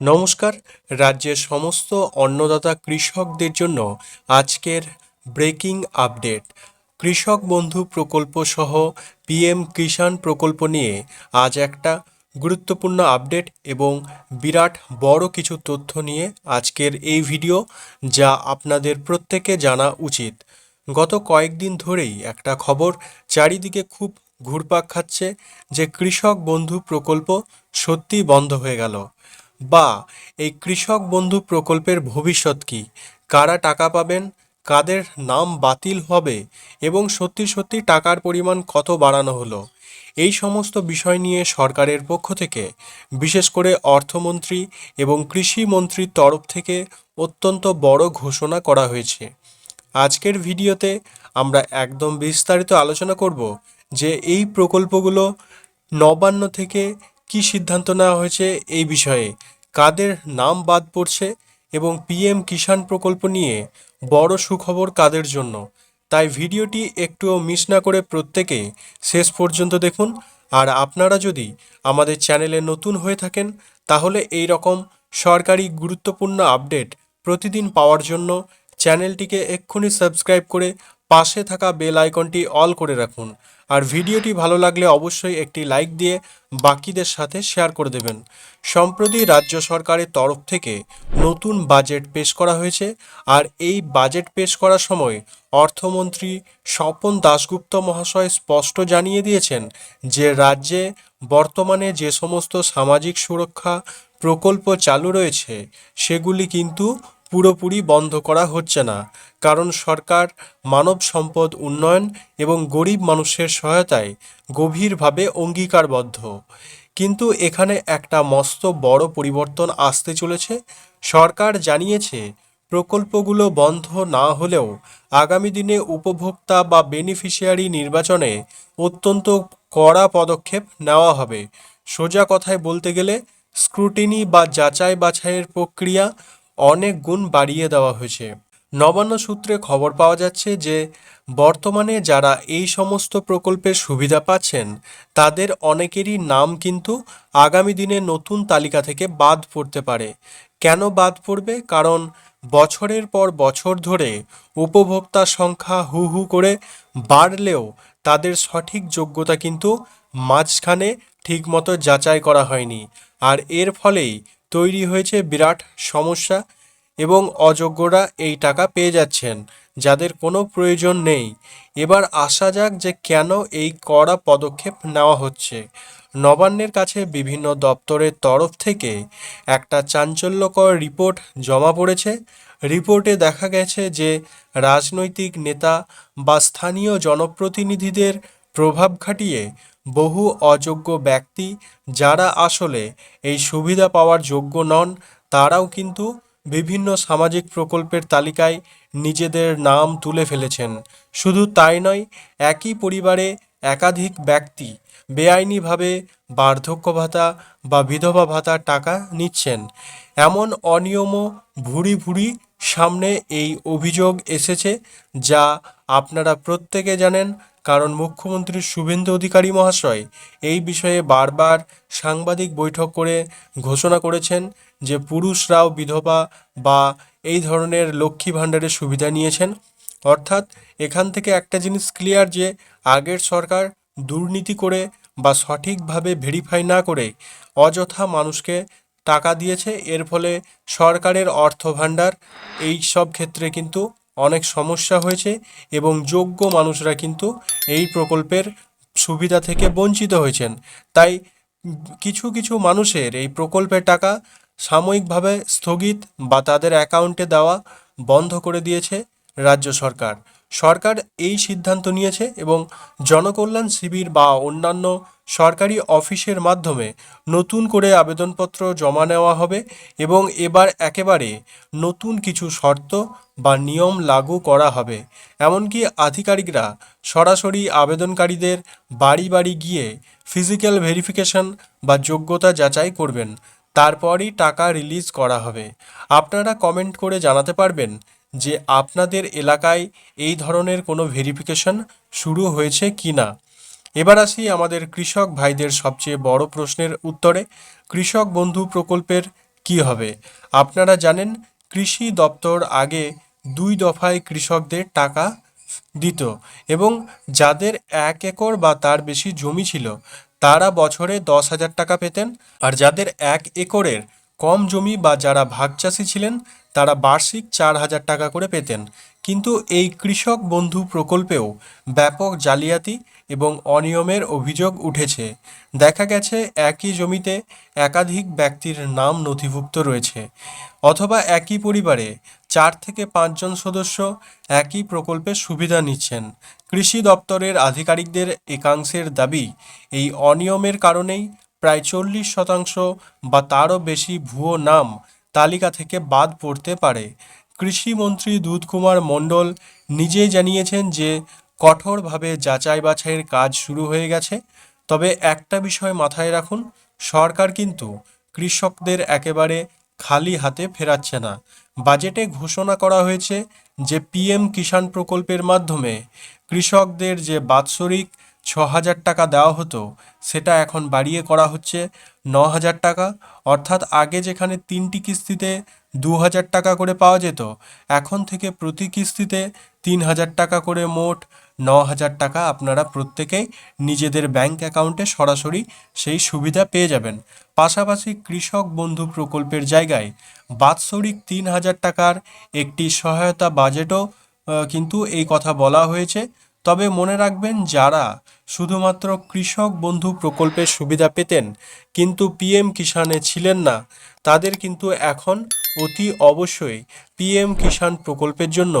নমস্কার। রাজ্যের সমস্ত অন্নদাতা কৃষকদের জন্য আজকের ব্রেকিং আপডেট। কৃষক বন্ধু প্রকল্প সহ পিএম কিষাণ প্রকল্প নিয়ে আজ একটা গুরুত্বপূর্ণ আপডেট এবং বিরাট বড় কিছু তথ্য নিয়ে আজকের এই ভিডিও, যা আপনাদের প্রত্যেকে জানা উচিত। গত কয়েকদিন ধরেই একটা খবর চারিদিকে খুব ঘুরপাক খাচ্ছে যে কৃষক বন্ধু প্রকল্প সত্যিই বন্ধ হয়ে গেল, বা এই কৃষক বন্ধু প্রকল্পের ভবিষ্যৎ কী, কারা টাকা পাবেন, কাদের নাম বাতিল হবে এবং সত্যি সত্যি টাকার পরিমাণ কত বাড়ানো হলো। এই সমস্ত বিষয় নিয়ে সরকারের পক্ষ থেকে, বিশেষ করে অর্থমন্ত্রী এবং কৃষিমন্ত্রীর তরফ থেকে অত্যন্ত বড় ঘোষণা করা হয়েছে। আজকের ভিডিওতে আমরা একদম বিস্তারিত আলোচনা করব যে এই প্রকল্পগুলো নবান্ন থেকে কি সিদ্ধান্ত নেওয়া হয়েছে এই বিষয়ে, কাদের নাম বাদ পড়ছে এবং পিএম কিষাণ প্রকল্প নিয়ে বড় সুখবর কাদের জন্য। তাই ভিডিওটি একটুও মিস না করে প্রত্যেকে শেষ পর্যন্ত দেখুন। আর আপনারা যদি আমাদের চ্যানেলে নতুন হয়ে থাকেন, তাহলে এই রকম সরকারি গুরুত্বপূর্ণ আপডেট প্রতিদিন পাওয়ার জন্য চ্যানেলটিকে এক্ষুনি সাবস্ক্রাইব করে পাশে থাকা বেল আইকনটি অল করে রাখুন। আর ভিডিওটি ভালো লাগলে অবশ্যই একটি লাইক দিয়ে বাকিদের সাথে শেয়ার করে দেবেন। সম্প্রতি রাজ্য সরকারের তরফ থেকে নতুন বাজেট পেশ করা হয়েছে, আর এই বাজেট পেশ করার সময় অর্থমন্ত্রী স্বপন দাশগুপ্ত মহাশয় স্পষ্ট জানিয়ে দিয়েছেন যে রাজ্যে বর্তমানে যে সমস্ত সামাজিক সুরক্ষা প্রকল্প চালু রয়েছে সেগুলি কিন্তু পুরোপুরি বন্ধ করা হচ্ছে না, কারণ সরকার মানব সম্পদ উন্নয়ন এবং গরিব মানুষের সহায়তায় গভীরভাবে অঙ্গীকারবদ্ধ। কিন্তু এখানে একটা মস্ত বড় পরিবর্তন আসতে চলেছে। সরকার জানিয়েছে প্রকল্পগুলো বন্ধ না হলেও আগামী দিনে উপভোক্তা বা বেনিফিশিয়ারি নির্বাচনে অত্যন্ত কড়া পদক্ষেপ নেওয়া হবে। সোজা কথায় বলতে গেলে স্ক্রুটিনি বা যাচাই বাছাইয়ের প্রক্রিয়া অনেক গুণ বাড়িয়ে দেওয়া হয়েছে। নবান্ন সূত্রে খবর পাওয়া যাচ্ছে যে বর্তমানে যারা এই সমস্ত প্রকল্পের সুবিধা পাচ্ছেন তাদের অনেকেরই নাম কিন্তু আগামী দিনে নতুন তালিকা থেকে বাদ পড়তে পারে। কেন বাদ পড়বে? কারণ বছরের পর বছর ধরে উপভোক্তার সংখ্যা হু হু করে বাড়লেও তাদের সঠিক যোগ্যতা কিন্তু মাঝখানে ঠিকমতো যাচাই করা হয়নি। আর এর ফলেই তৈরি হয়েছে বিরাট সমস্যা, এবং অযোগ্যরা এই টাকা পেয়ে যাচ্ছেন যাদের কোনো প্রয়োজন নেই। এবার আসা যাক যে কেন এই কড়া পদক্ষেপ নেওয়া হচ্ছে। নবান্নের কাছে বিভিন্ন দপ্তরের তরফ থেকে একটা চাঞ্চল্যকর রিপোর্ট জমা পড়েছে। রিপোর্টে দেখা গেছে যে রাজনৈতিক নেতা বা স্থানীয় জনপ্রতিনিধিদের প্রভাব খাটিয়ে বহু অযোগ্য ব্যক্তি, যারা আসলে এই সুবিধা পাওয়ার যোগ্য নন, তারাও কিন্তু বিভিন্ন সামাজিক প্রকল্পের তালিকায় নিজেদের নাম তুলে ফেলেছেন। শুধু তাই নয়, একই পরিবারে একাধিক ব্যক্তি বেআইনিভাবে বার্ধক্য ভাতা বা বিধবা ভাতার টাকা নিচ্ছেন। এমন অনিয়মও ভুরি ভুরি সামনে এই অভিযোগ এসেছে, যা আপনারা প্রত্যেকে জানেন, কারণ মুখ্যমন্ত্রী শুভেন্দু অধিকারী মহাশয় এই বিষয়ে বারবার সাংবাদিক বৈঠক করে ঘোষণা করেছেন যে পুরুষরাও বিধবা বা এই ধরনের লক্ষ্মী ভাণ্ডারের সুবিধা নিয়েছেন। অর্থাৎ এখান থেকে একটা জিনিস ক্লিয়ার যে আগের সরকার দুর্নীতি করে বা সঠিকভাবে ভেরিফাই না করে অযথা মানুষকে টাকা দিয়েছে। এর ফলে সরকারের অর্থ ভাণ্ডার এই সব ক্ষেত্রে কিন্তু অনেক সমস্যা হয়েছে এবং যোগ্য মানুষরা কিন্তু এই প্রকল্পের সুবিধা থেকে বঞ্চিত হয়েছেন। তাই কিছু কিছু মানুষের এই প্রকল্পের টাকা সাময়িকভাবে স্থগিত বা তাদের অ্যাকাউন্টে দেওয়া বন্ধ করে দিয়েছে রাজ্য সরকার। সরকার এই সিদ্ধান্ত নিয়েছে এবং জনকল্যাণ শিবির বা অন্যান্য সরকারি অফিসের মাধ্যমে নতুন করে আবেদনপত্র জমা নেওয়া হবে এবং এবার একেবারে নতুন কিছু শর্ত বা নিয়ম লাগু করা হবে। এমনকি আধিকারিকরা সরাসরি আবেদনকারীদের বাড়ি বাড়ি গিয়ে ফিজিক্যাল ভেরিফিকেশন বা যোগ্যতা যাচাই করবেন, তারপরই টাকা রিলিজ করা হবে। আপনারা কমেন্ট করে জানাতে পারবেন যে আপনাদের এলাকায় এই ধরনের কোনো ভেরিফিকেশন শুরু হয়েছে কি না। এবার আসি আমাদের কৃষক ভাইদের সবচেয়ে বড় প্রশ্নের উত্তরে। কৃষক বন্ধু প্রকল্পের কি হবে? আপনারা জানেন কৃষি দপ্তর আগে 2 দফায় কৃষকদের টাকা দিত এবং যাদের 1 একর বা তার বেশি জমি ছিল তারা বছরে 10,000 টাকা পেতেন, আর যাদের 1 একরের কম জমি বা যারা ভাগচাষী ছিলেন তারা বার্ষিক 4,000 টাকা করে পেতেন। কিন্তু এই কৃষক বন্ধু প্রকল্পেও ব্যাপক জালিয়াতি এবং অনিয়মের অভিযোগ উঠেছে। দেখা গেছে একই জমিতে একাধিক ব্যক্তির নাম নথিভুক্ত রয়েছে, অথবা একই পরিবারে 4 থেকে 5 জন সদস্য একই প্রকল্পের সুবিধা নিচ্ছেন। কৃষি দপ্তরের আধিকারিকদের একাংশের দাবি, এই অনিয়মের কারণেই প্রায় 40% বা তারও বেশি ভুয়ো নাম তালিকা থেকে বাদ পড়তে পারে। কৃষিমন্ত্রী দুধকুমার মণ্ডল নিজেই জানিয়েছেন যে কঠোরভাবে যাচাই বাছাইয়ের কাজ শুরু হয়ে গেছে। তবে একটা বিষয় মাথায় রাখুন, সরকার কিন্তু কৃষকদের একেবারে খালি হাতে ফেরাচ্ছে না। বাজেটে ঘোষণা করা হয়েছে যে পিএম কিষাণ প্রকল্পের মাধ্যমে কৃষকদের যে বাৎসরিক 6,000 টাকা দেওয়া হতো সেটা এখন বাড়িয়ে করা হচ্ছে 9,000 টাকা। অর্থাৎ আগে যেখানে 3টি কিস্তিতে 2,000 টাকা করে পাওয়া যেত, এখন থেকে প্রতি কিস্তিতে 3,000 টাকা করে মোট 9,000 টাকা আপনারা প্রত্যেকেই নিজেদের ব্যাংক অ্যাকাউন্টে সরাসরি সেই সুবিধা পেয়ে যাবেন। পাশাপাশি কৃষক বন্ধু প্রকল্পের জায়গায় বাৎসরিক 3,000 টাকার একটি সহায়তা বাজেটও কিন্তু এই কথা বলা হয়েছে। তবে মনে রাখবেন, যারা শুধুমাত্র কৃষক বন্ধু প্রকল্পের সুবিধা পেতেন কিন্তু পিএম কিষাণে ছিলেন না, তাদের কিন্তু এখন অতি অবশ্যই পিএম কিষাণ প্রকল্পের জন্য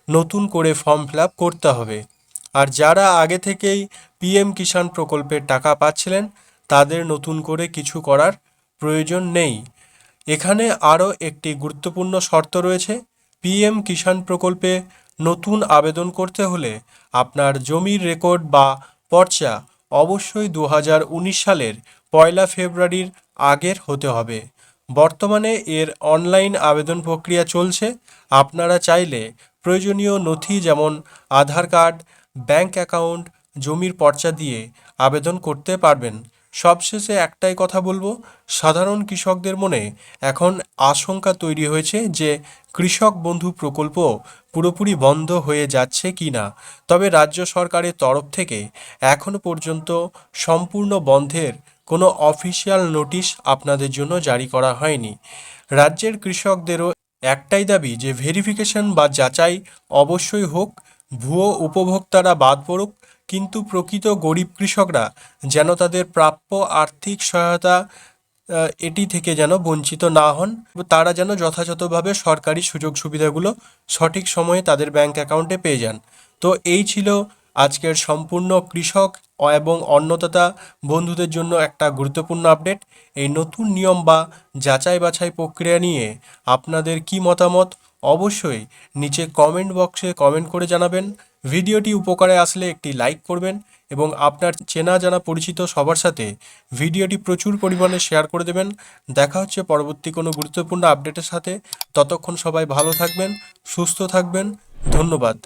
নতুন করে ফর্ম ফিল আপ করতে হবে। আর যারা আগে থেকেই পিএম কিষাণ প্রকল্পের টাকা পাচ্ছিলেন তাদের নতুন করে কিছু করার প্রয়োজন নেই। এখানে আরও একটি গুরুত্বপূর্ণ শর্ত রয়েছে। পিএম কিষাণ প্রকল্পে নতুন আবেদন করতে হলে আপনার জমির রেকর্ড বা পর্চা অবশ্যই 2019 সালের 1 ফেব্রুয়ারির আগের হতে হবে। বর্তমানে এর অনলাইন আবেদন প্রক্রিয়া চলছে। আপনারা চাইলে প্রয়োজনীয় নথি যেমন আধার কার্ড, ব্যাংক অ্যাকাউন্ট, জমির পর্চা দিয়ে আবেদন করতে পারবেন। সবশেষে একটাই কথা বলবো, সাধারণ কৃষকদের মনে এখন আশঙ্কা তৈরি হয়েছে যে কৃষক বন্ধু প্রকল্প পুরোপুরি বন্ধ হয়ে যাচ্ছে কি না। তবে রাজ্য সরকারের তরফ থেকে এখনো পর্যন্ত সম্পূর্ণ বন্ধের কোনো অফিসিয়াল নোটিশ আপনাদের জন্য জারি করা হয়নি। রাজ্যের কৃষকদেরও একটাই দাবি যে ভেরিফিকেশন বা যাচাই অবশ্যই হোক, ভুয়ো উপভোক্তারা বাদ পড়ুক, কিন্তু প্রকৃত গরিব কৃষকরা যেন তাদের প্রাপ্য আর্থিক সহায়তা এটি থেকে যেন বঞ্চিত না হন। তারা যেন যথাযথভাবে সরকারি সুযোগ সুবিধাগুলো সঠিক সময়ে তাদের ব্যাংক অ্যাকাউন্টে পেয়ে যান। তো এই ছিল আজকের সম্পূর্ণ কৃষক এবং অন্নদাতা বন্ধুদের জন্য একটা গুরুত্বপূর্ণ আপডেট। এই নতুন নিয়ম বা যাচাই বাছাই প্রক্রিয়া নিয়ে আপনাদের কি মতামত অবশ্যই নিচে কমেন্ট বক্সে কমেন্ট করে জানাবেন। ভিডিওটি উপকারে আসলে একটি লাইক করবেন এবং আপনার চেনা জানা পরিচিত সবার সাথে ভিডিওটি প্রচুর পরিমাণে শেয়ার করে দেবেন। দেখা হচ্ছে পরবর্তী কোনো গুরুত্বপূর্ণ আপডেটের সাথে। ততক্ষণ সবাই ভালো থাকবেন, সুস্থ থাকবেন। ধন্যবাদ।